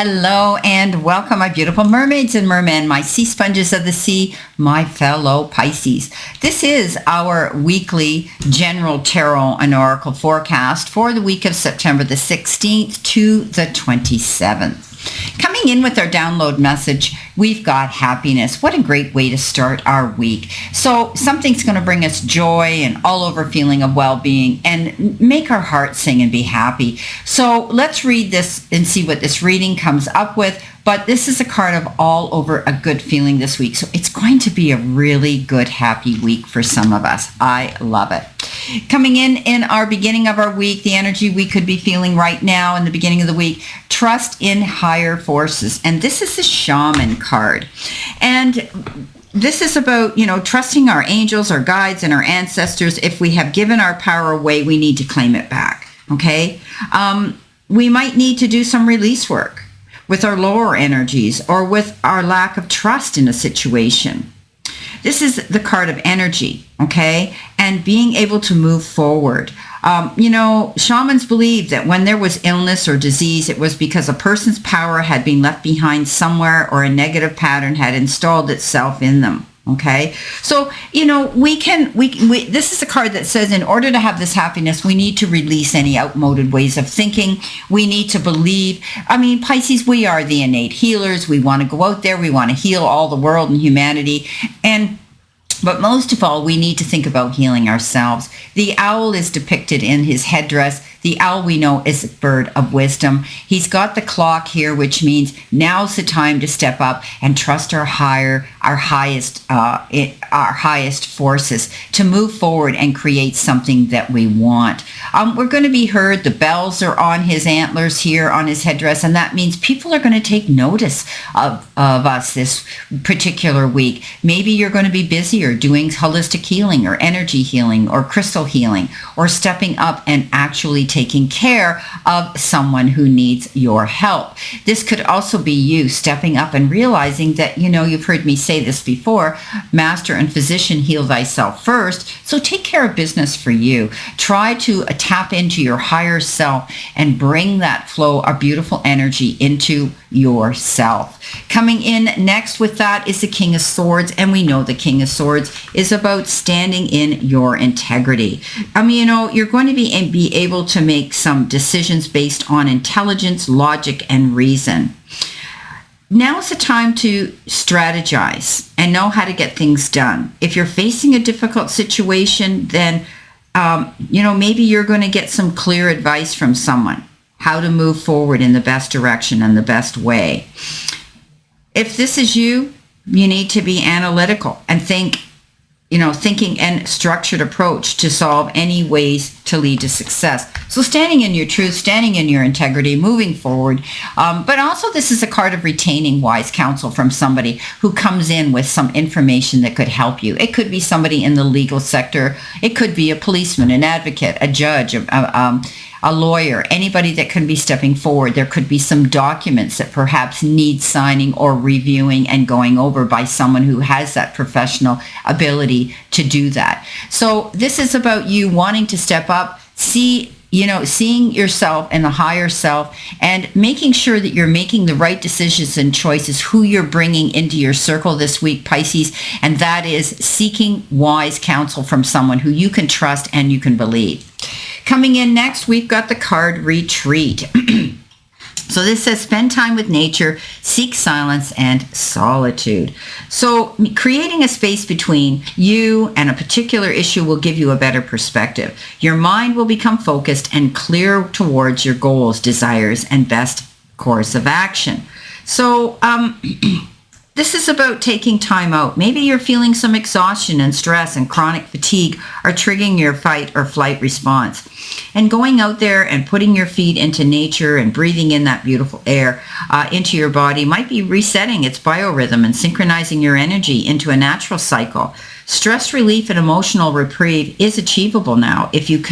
Hello and welcome, my beautiful mermaids and mermen, my sea sponges of the sea, my fellow Pisces. This is our weekly general tarot and oracle forecast for the week of September the 16th to the 27th. Coming in with our download message, we've got happiness. What a great way to start our week. So something's going to bring us joy and all over feeling of well-being and make our hearts sing and be happy. So let's read this and see what this reading comes up with. But this is a card of all over a good feeling this week. So it's going to be a really good, happy week for some of us. I love it. Coming in our beginning of our week, the energy we could be feeling right now in the beginning of the week, trust in higher forces. And this is the shaman card. And this is about, trusting our angels, our guides, and our ancestors. If we have given our power away, we need to claim it back. Okay? We might need to do some release work with our lower energies or with our lack of trust in a situation. This is the card of energy, okay? And being able to move forward. Shamans believe that when there was illness or disease, it was because a person's power had been left behind somewhere or a negative pattern had installed itself in them. Okay, so this is a card that says in order to have this happiness, we need to release any outmoded ways of thinking. We need to believe. Pisces, we are the innate healers. We want to go out there. We want to heal all the world and humanity. But most of all, we need to think about healing ourselves. The owl is depicted in his headdress. The owl we know is a bird of wisdom. He's got the clock here, which means now's the time to step up and trust our highest forces to move forward and create something that we want. We're going to be heard. The bells are on his antlers here on his headdress, and that means people are going to take notice of us this particular week. Maybe you're going to be busy or doing holistic healing or energy healing or crystal healing or stepping up and actually taking care of someone who needs your help. This could also be you stepping up and realizing that, you've heard me say this before, master and physician, heal thyself first. So take care of business for you. Try to tap into your higher self and bring that flow of beautiful energy into yourself. Coming in next with that is the King of Swords, and we know the King of Swords is about standing in your integrity. You're going to be able to make some decisions based on intelligence, logic, and reason. Now is the time to strategize and know how to get things done. If you're facing a difficult situation, then maybe you're going to get some clear advice from someone how to move forward in the best direction and the best way. If this is you, you need to be analytical and thinking and structured approach to solve any ways to lead to success. So standing in your truth, standing in your integrity, moving forward. But also this is a card of retaining wise counsel from somebody who comes in with some information that could help you. It could be somebody in the legal sector. It could be a policeman, an advocate, a judge, a lawyer, anybody that can be stepping forward. There could be some documents that perhaps need signing or reviewing and going over by someone who has that professional ability to do that. So this is about you wanting to step up, seeing yourself and the higher self and making sure that you're making the right decisions and choices, who you're bringing into your circle this week, Pisces, and that is seeking wise counsel from someone who you can trust and you can believe. Coming in next, we've got the card Retreat. So this says spend time with nature, seek silence and solitude. So creating a space between you and a particular issue will give you a better perspective. Your mind will become focused and clear towards your goals, desires, and best course of action. So this is about taking time out. Maybe you're feeling some exhaustion and stress and chronic fatigue are triggering your fight or flight response. And going out there and putting your feet into nature and breathing in that beautiful air into your body might be resetting its biorhythm and synchronizing your energy into a natural cycle. Stress relief and emotional reprieve is achievable now if you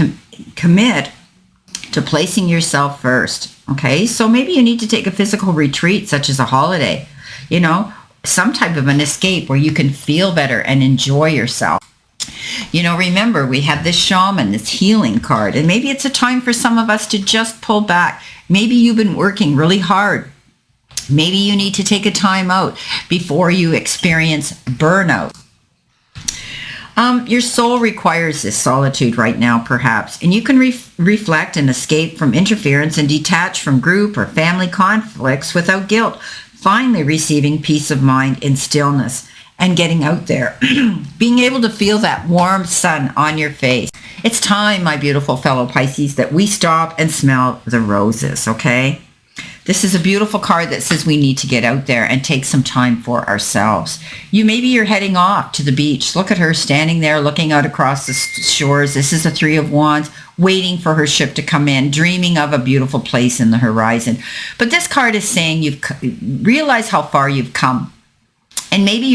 commit to placing yourself first. Okay, so maybe you need to take a physical retreat such as a holiday, some type of an escape where you can feel better and enjoy yourself. Remember, we have this shaman, this healing card, and maybe it's a time for some of us to just pull back. Maybe you've been working really hard Maybe you need to take a time out before you experience burnout. Your soul requires this solitude right now, perhaps, and you can reflect and escape from interference and detach from group or family conflicts without guilt, finally receiving peace of mind in stillness and getting out there, being able to feel that warm sun on your face. It's time, my beautiful fellow Pisces, that we stop and smell the roses, okay? This is a beautiful card that says we need to get out there and take some time for ourselves. Maybe you're heading off to the beach. Look at her standing there looking out across the shores. This is a Three of Wands, waiting for her ship to come in, dreaming of a beautiful place in the horizon. But this card is saying realize how far you've come. And maybe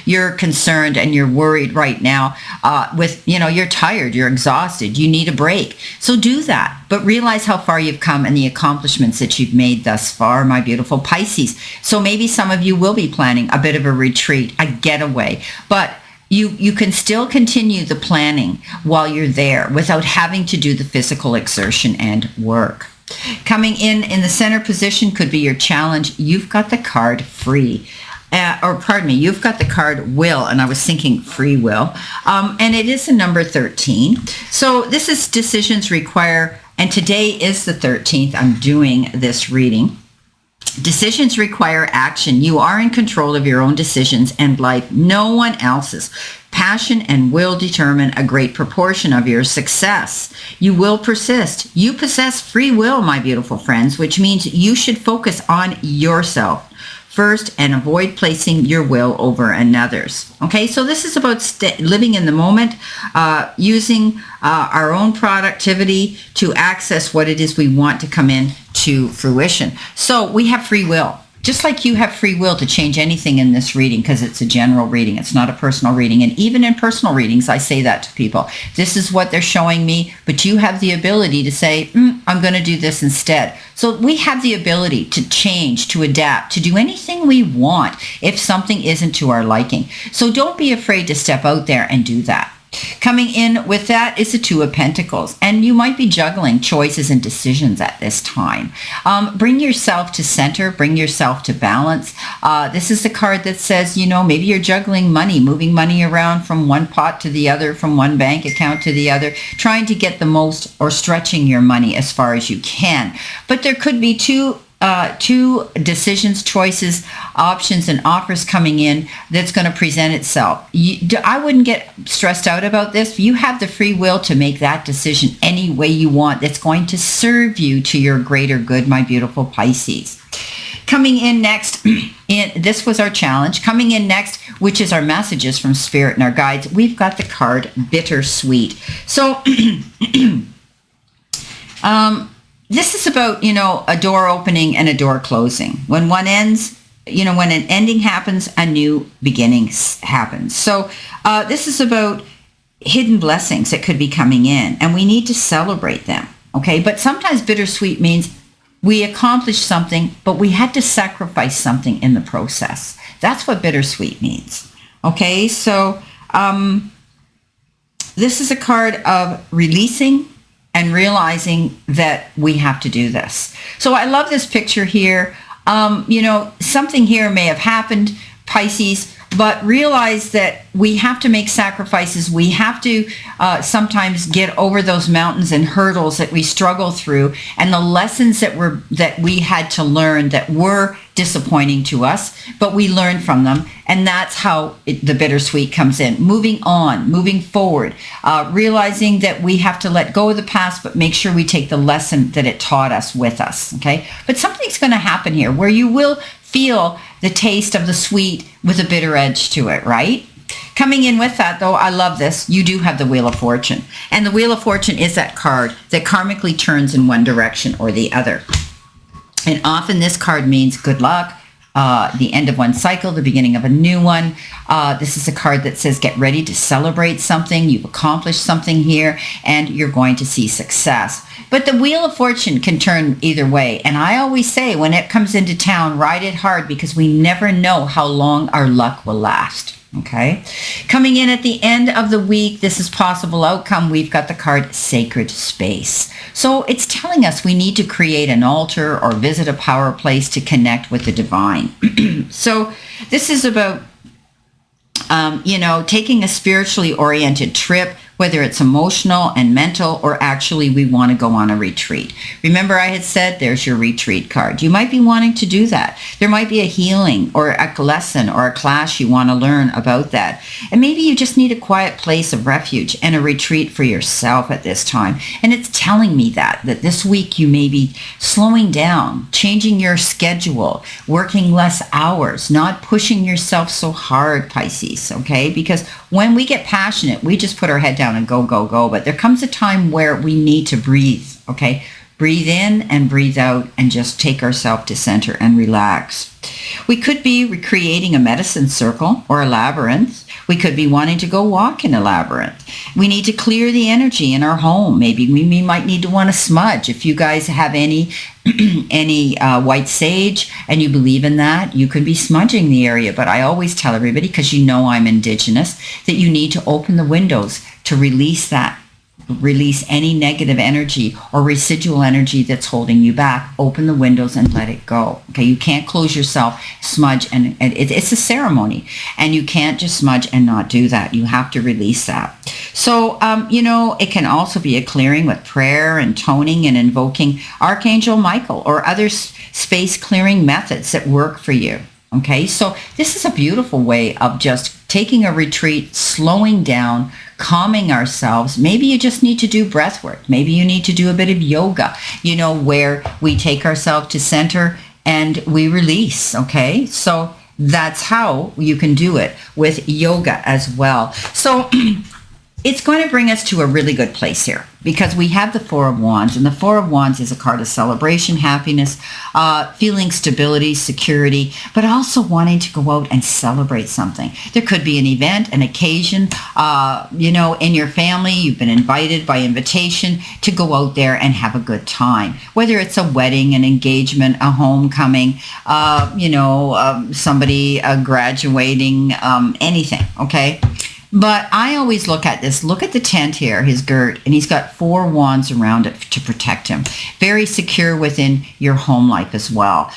you're concerned and you're worried right now you're tired, you're exhausted, you need a break. So do that, but realize how far you've come and the accomplishments that you've made thus far, my beautiful Pisces. So maybe some of you will be planning a bit of a retreat, a getaway, but you can still continue the planning while you're there without having to do the physical exertion and work. Coming in the center position could be your challenge. You've got the card free. You've got the card will, and I was thinking free will, and it is the number 13. So this is decisions require, and today is the 13th. I'm doing this reading. Decisions require action. You are in control of your own decisions and life, no one else's. Passion and will determine a great proportion of your success. You will persist. You possess free will, my beautiful friends, which means you should focus on yourself first and avoid placing your will over another's. Okay, so this is about living in the moment, using our own productivity to access what it is we want to come in to fruition. So we have free will. Just like you have free will to change anything in this reading, because it's a general reading, it's not a personal reading. And even in personal readings, I say that to people. This is what they're showing me, but you have the ability to say, I'm going to do this instead. So we have the ability to change, to adapt, to do anything we want if something isn't to our liking. So don't be afraid to step out there and do that. Coming in with that is the Two of Pentacles, and you might be juggling choices and decisions at this time. Bring yourself to center, bring yourself to balance. This is the card that says, maybe you're juggling money, moving money around from one pot to the other, from one bank account to the other, trying to get the most or stretching your money as far as you can. But there could be two decisions, choices, options, and offers coming in that's going to present itself. I wouldn't get stressed out about this. You have the free will to make that decision any way you want that's going to serve you to your greater good, my beautiful Pisces. Coming in next, this was our challenge. Coming in next, which is our messages from Spirit and our guides, we've got the card Bittersweet. So, this is about, a door opening and a door closing. When one ends, when an ending happens, a new beginning happens. So this is about hidden blessings that could be coming in, and we need to celebrate them, okay? But sometimes bittersweet means we accomplished something, but we had to sacrifice something in the process. That's what bittersweet means, okay? So this is a card of releasing and realizing that we have to do this. So I love this picture here. Something here may have happened, Pisces, but realize that we have to make sacrifices. We have to sometimes get over those mountains and hurdles that we struggle through, and the lessons that we had to learn that were disappointing to us, but we learned from them, and that's how the bittersweet comes in. Moving on, moving forward, realizing that we have to let go of the past, but make sure we take the lesson that it taught us with us, okay? But something's going to happen here where you will feel the taste of the sweet with a bitter edge to it, right? Coming in with that, though, I love this. You do have the Wheel of Fortune. And the Wheel of Fortune is that card that karmically turns in one direction or the other. And often this card means good luck, the end of one cycle, the beginning of a new one. This is a card that says get ready to celebrate something. You've accomplished something here, and you're going to see success. But the wheel of fortune can turn either way. And I always say when it comes into town, ride it hard because we never know how long our luck will last. Okay. Coming in at the end of the week, this is possible outcome. We've got the card Sacred Space. So it's telling us we need to create an altar or visit a power place to connect with the divine. So this is about, taking a spiritually oriented trip, whether it's emotional and mental, or actually we want to go on a retreat. Remember I had said there's your retreat card. You might be wanting to do that. There might be a healing or a lesson or a class you want to learn about that. And maybe you just need a quiet place of refuge and a retreat for yourself at this time. And it's telling me that this week you may be slowing down, changing your schedule, working less hours, not pushing yourself so hard, Pisces, okay? Because when we get passionate, we just put our head down and go, go, go. But there comes a time where we need to breathe, okay? Breathe in and breathe out and just take ourselves to center and relax. We could be recreating a medicine circle or a labyrinth. We could be wanting to go walk in a labyrinth. We need to clear the energy in our home. Maybe we might need to want to smudge. If you guys have any white sage and you believe in that, you could be smudging the area. But I always tell everybody, because you know I'm Indigenous, that you need to open the windows to release any negative energy or residual energy that's holding you back. Open the windows and let it go. Okay, you can't close yourself, smudge, and it's a ceremony, and you can't just smudge and not do that. You have to release that. So, it can also be a clearing with prayer and toning and invoking Archangel Michael or other space clearing methods that work for you. Okay, so this is a beautiful way of just taking a retreat, slowing down, calming ourselves. Maybe you just need to do breath work. Maybe you need to do a bit of yoga, where we take ourselves to center and we release. Okay, so that's how you can do it with yoga as well. So it's going to bring us to a really good place here because we have the Four of Wands, and the Four of Wands is a card of celebration, happiness, feeling stability, security, but also wanting to go out and celebrate something. There could be an event, an occasion, in your family. You've been invited by invitation to go out there and have a good time, whether it's a wedding, an engagement, a homecoming, somebody graduating, anything, okay? But I always look at this. Look at the tent here, his girt, and he's got 4 wands around it to protect him. Very secure within your home life as well.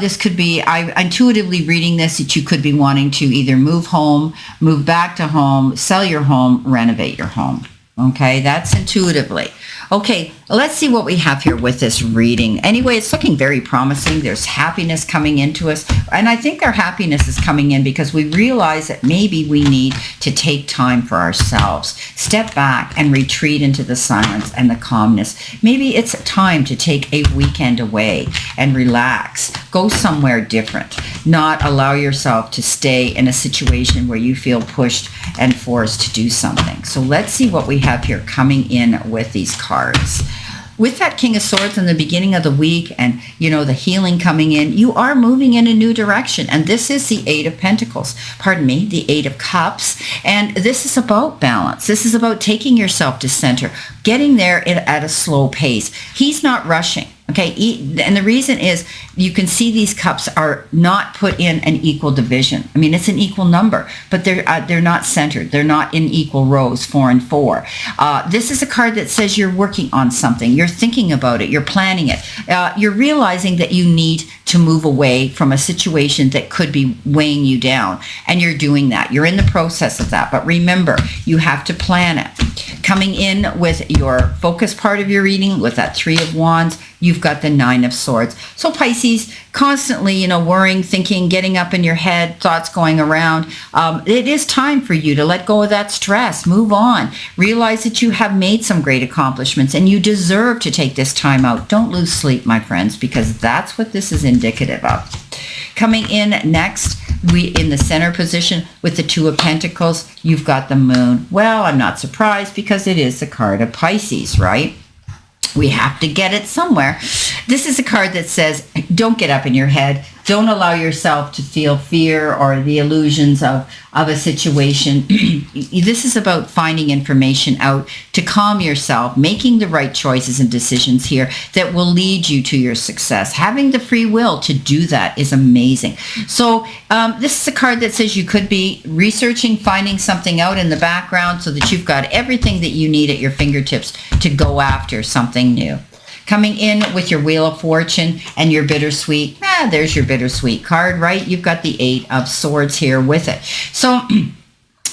This could be, I intuitively reading this, that you could be wanting to either move home, move back to home, sell your home, renovate your home. Okay, that's intuitively. Okay, let's see what we have here with this reading. Anyway, it's looking very promising. There's happiness coming into us. And I think our happiness is coming in because we realize that maybe we need to take time for ourselves. Step back and retreat into the silence and the calmness. Maybe it's time to take a weekend away and relax. Go somewhere different. Not allow yourself to stay in a situation where you feel pushed and forced to do something. So let's see what we have here coming in with these cards. With that King of Swords in the beginning of the week and, the healing coming in, you are moving in a new direction. And this is the Eight of Pentacles. The Eight of Cups. And this is about balance. This is about taking yourself to center, getting there at a slow pace. He's not rushing. Okay, and the reason is you can see these cups are not put in an equal division. I mean, it's an equal number, but they're not centered. They're not in equal rows, 4 and 4. This is a card that says you're working on something. You're thinking about it. You're planning it. You're realizing that you need to move away from a situation that could be weighing you down, and you're doing that. You're in the process of that, but remember, you have to plan it. Coming in with your focus part of your reading with that Three of Wands, you've got the Nine of Swords. So Pisces, constantly, worrying, thinking, getting up in your head, thoughts going around. It is time for you to let go of that stress, move on, realize that you have made some great accomplishments and you deserve to take this time out. Don't lose sleep, my friends, because that's what this is indicative of. Coming in next, we in the center position with the Two of Pentacles, you've got the Moon. Well, I'm not surprised because it is the card of Pisces, right? We have to get it somewhere. This is a card that says, don't get up in your head. Don't allow yourself to feel fear or the illusions of a situation. This is about finding information out to calm yourself, making the right choices and decisions here that will lead you to your success. Having the free will to do that is amazing. So this is a card that says you could be researching, finding something out in the background so that you've got everything that you need at your fingertips to go after something new. Coming in with your Wheel of Fortune and your bittersweet. There's your bittersweet card, right? You've got the 8 of Swords here with it. So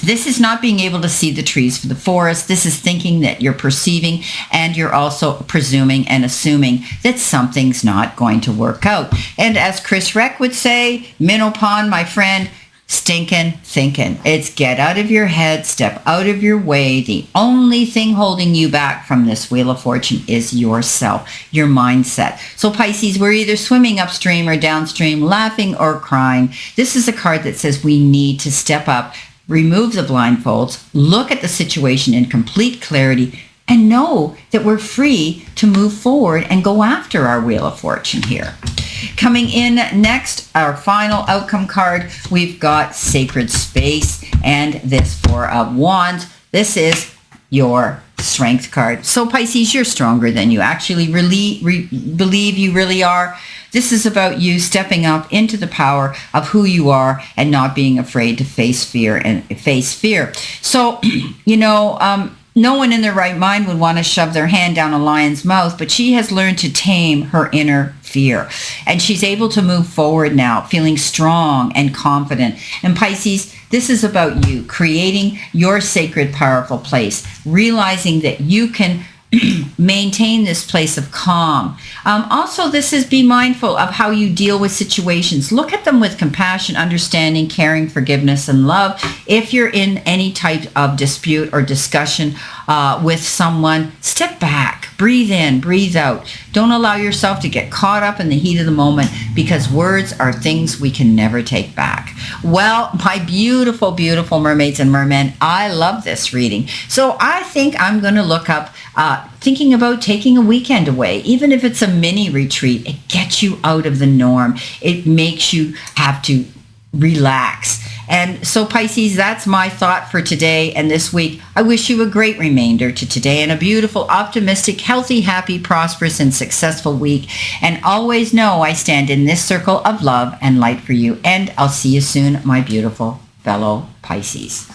this is not being able to see the trees for the forest. This is thinking that you're perceiving, and you're also presuming and assuming that something's not going to work out. And as Chris Reck would say, minnow pond, my friend, stinking thinking. It's get out of your head, step out of your way. The only thing holding you back from this Wheel of Fortune is yourself, your mindset. So Pisces, we're either swimming upstream or downstream, laughing or crying. This is a card that says we need to step up, remove the blindfolds, look at the situation in complete clarity, and know that we're free to move forward and go after our Wheel of Fortune here. Coming in next, our final outcome card, we've got Sacred Space and this Four of Wands. This is your Strength card. So Pisces, you're stronger than you actually believe you really are. This is about you stepping up into the power of who you are and not being afraid to face fear. So, no one in their right mind would want to shove their hand down a lion's mouth, but she has learned to tame her inner fear. And she's able to move forward now, feeling strong and confident. And Pisces, this is about you creating your sacred, powerful place, realizing that you can maintain this place of calm. Also, this is be mindful of how you deal with situations. Look at them with compassion, understanding, caring, forgiveness, and love. If you're in any type of dispute or discussion with someone, step back, breathe in, breathe out. Don't allow yourself to get caught up in the heat of the moment, because words are things we can never take back. Well, my beautiful, beautiful mermaids and mermen, I love this reading. So I think I'm going to look up thinking about taking a weekend away. Even if it's a mini retreat, it gets you out of the norm. It makes you have to relax. And so Pisces, that's my thought for today and this week. I wish you a great remainder to today and a beautiful, optimistic, healthy, happy, prosperous, and successful week. And always know I stand in this circle of love and light for you. And I'll see you soon, my beautiful fellow Pisces.